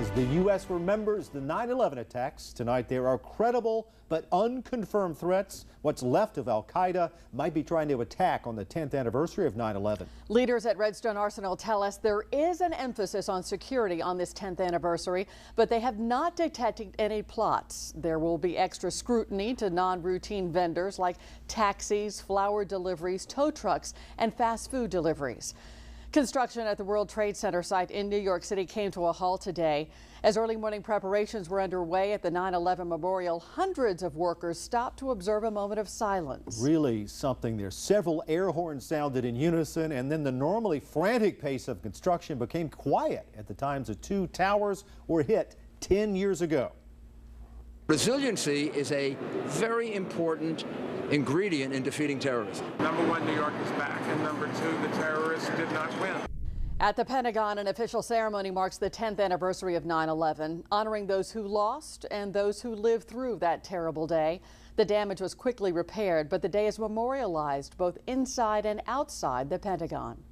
As the U.S. remembers the 9/11 attacks, tonight there are credible but unconfirmed threats. What's left of al-Qaeda might be trying to attack on the 10th anniversary of 9/11. Leaders at Redstone Arsenal tell us there is an emphasis on security on this 10th anniversary, but they have not detected any plots. There will be extra scrutiny to non-routine vendors like taxis, flower deliveries, tow trucks, and fast food deliveries. Construction at the World Trade Center site in New York City came to a halt today. As early morning preparations were underway at the 9/11 memorial, hundreds of workers stopped to observe a moment of silence. Really something there. Several air horns sounded in unison, and then the normally frantic pace of construction became quiet at the times the two towers were hit 10 years ago. Resiliency is a very important ingredient in defeating terrorism. Number one, New York is back, and number two, the terrorists did not win. At the Pentagon, an official ceremony marks the 10th anniversary of 9/11, honoring those who lost and those who lived through that terrible day. The damage was quickly repaired, but the day is memorialized both inside and outside the Pentagon.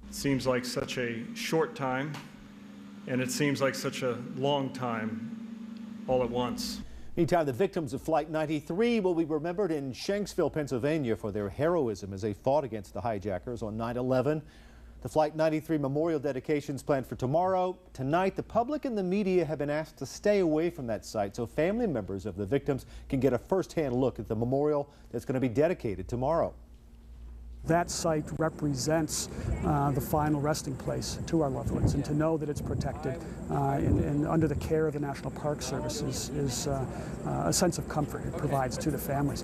It seems like such a short time, and it seems like such a long time all at once. Meantime, the victims of Flight 93 will be remembered in Shanksville, Pennsylvania for their heroism as they fought against the hijackers on 9/11. The Flight 93 memorial dedications planned for tomorrow. Tonight, the public and the media have been asked to stay away from that site so family members of the victims can get a first-hand look at the memorial that's going to be dedicated tomorrow. That site represents the final resting place to our loved ones, and to know that it's protected and under the care of the National Park Service is a sense of comfort it provides to the families.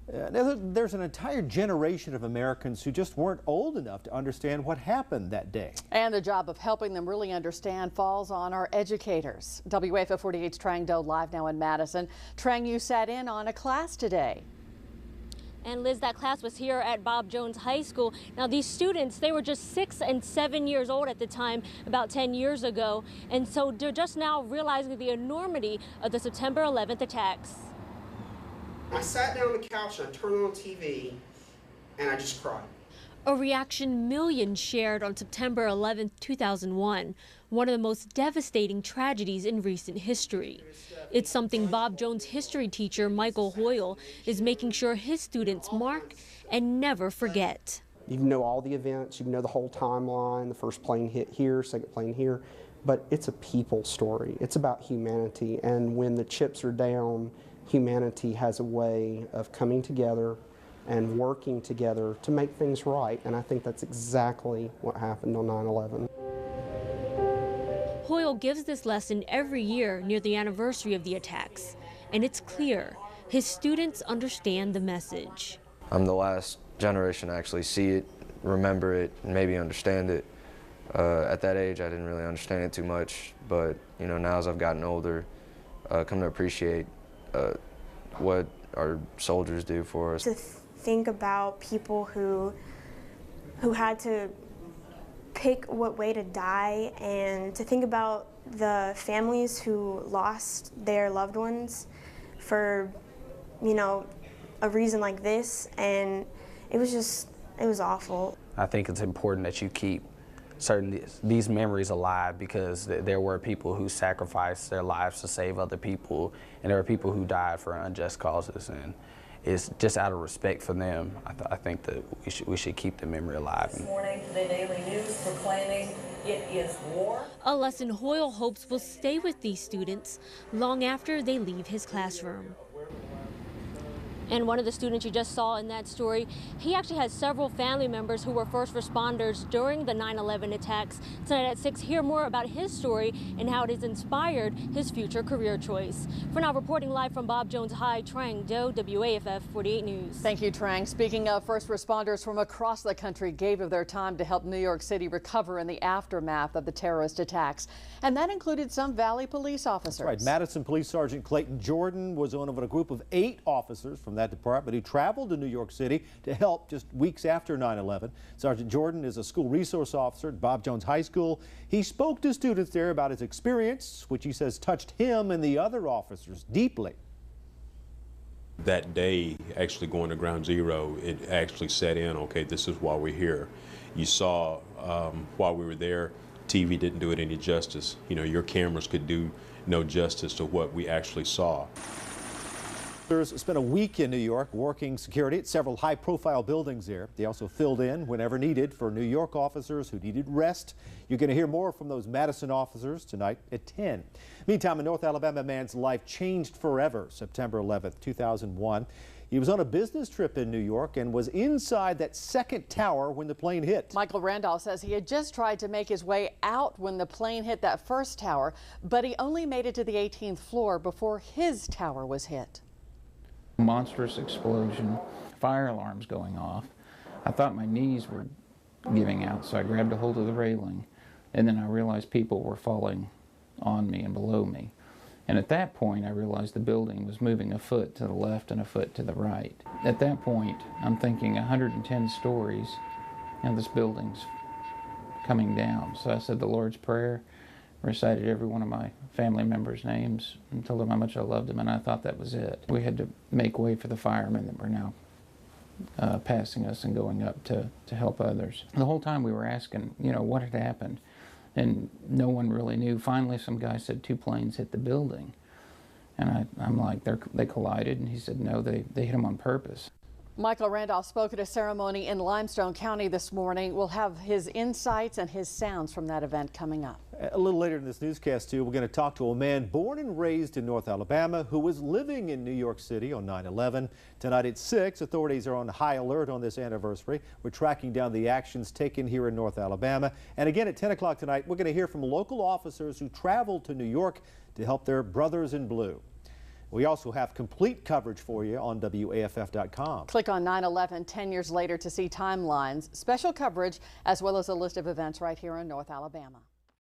There's an entire generation of Americans who just weren't old enough to understand what happened that day. And the job of helping them really understand falls on our educators. WAFF 48's Trang Do live now in Madison. Trang, you sat in on a class today. And Liz, that class was here at Bob Jones High School. Now these students, they were just 6 and 7 years old at the time, about 10 years ago. And so they're just now realizing the enormity of the September 11th attacks. I sat down on the couch and I turned on TV and I just cried. A reaction millions shared on September 11th, 2001, one of the most devastating tragedies in recent history. It's something Bob Jones history teacher Michael Hoyle is making sure his students mark and never forget. You know all the events, you know the whole timeline, the first plane hit here, second plane here, but it's a people story. It's about humanity, and when the chips are down, humanity has a way of coming together and working together to make things right, and I think that's exactly what happened on 9/11. Hoyle gives this lesson every year near the anniversary of the attacks, and it's clear his students understand the message. I'm the last generation to actually see it, remember it, and maybe understand it. At that age, I didn't really understand it too much, but you know, now as I've gotten older, come to appreciate what our soldiers do for us. To think about people who had to pick what way to die, and to think about the families who lost their loved ones for, you know, a reason like this, and it was awful. I think it's important that you keep these memories alive, because there were people who sacrificed their lives to save other people, and there were people who died for unjust causes, and it's just out of respect for them. I think that we should keep the memory alive. This morning, the Daily News proclaiming it is war. A lesson Hoyle hopes will stay with these students long after they leave his classroom. And one of the students you just saw in that story, he actually has several family members who were first responders during the 9/11 attacks. Tonight at 6, hear more about his story and how it has inspired his future career choice. For now, reporting live from Bob Jones High, Trang Do, WAFF 48 News. Thank you, Trang. Speaking of, first responders from across the country gave of their time to help New York City recover in the aftermath of the terrorist attacks. And that included some Valley police officers. That's right. Madison Police Sergeant Clayton Jordan was one of a group of 8 officers from that department who traveled to New York City to help just weeks after 9/11. Sergeant Jordan is a school resource officer at Bob Jones High School. He spoke to students there about his experience, which he says touched him and the other officers deeply. That day, actually going to ground zero, it actually set in, okay, this is why we're here. You saw while we were there, TV didn't do it any justice. You know, your cameras could do no justice to what we actually saw. Officers spent a week in New York working security at several high-profile buildings there. They also filled in whenever needed for New York officers who needed rest. You're going to hear more from those Madison officers tonight at 10. Meantime, a North Alabama man's life changed forever September 11th, 2001. He was on a business trip in New York and was inside that second tower when the plane hit. Michael Randolph says he had just tried to make his way out when the plane hit that first tower, but he only made it to the 18th floor before his tower was hit. Monstrous explosion, fire alarms going off. I thought my knees were giving out, so I grabbed a hold of the railing, and then I realized people were falling on me and below me. And at that point, I realized the building was moving a foot to the left and a foot to the right. At that point, I'm thinking 110 stories, and this building's coming down. So I said the Lord's Prayer, recited every one of my family members' names, and told them how much I loved them, and I thought that was it. We had to make way for the firemen that were now passing us and going up to help others. The whole time we were asking, you know, what had happened, and no one really knew. Finally, some guy said 2 planes hit the building, and I'm like, they collided, and he said, no, they hit them on purpose. Michael Randolph spoke at a ceremony in Limestone County this morning. We'll have his insights and his sounds from that event coming up. A little later in this newscast, too, we're going to talk to a man born and raised in North Alabama who was living in New York City on 9/11. Tonight at 6, authorities are on high alert on this anniversary. We're tracking down the actions taken here in North Alabama. And again at 10 o'clock tonight, we're going to hear from local officers who traveled to New York to help their brothers in blue. We also have complete coverage for you on WAFF.com. Click on 9/11 10 years later to see timelines, special coverage, as well as a list of events right here in North Alabama.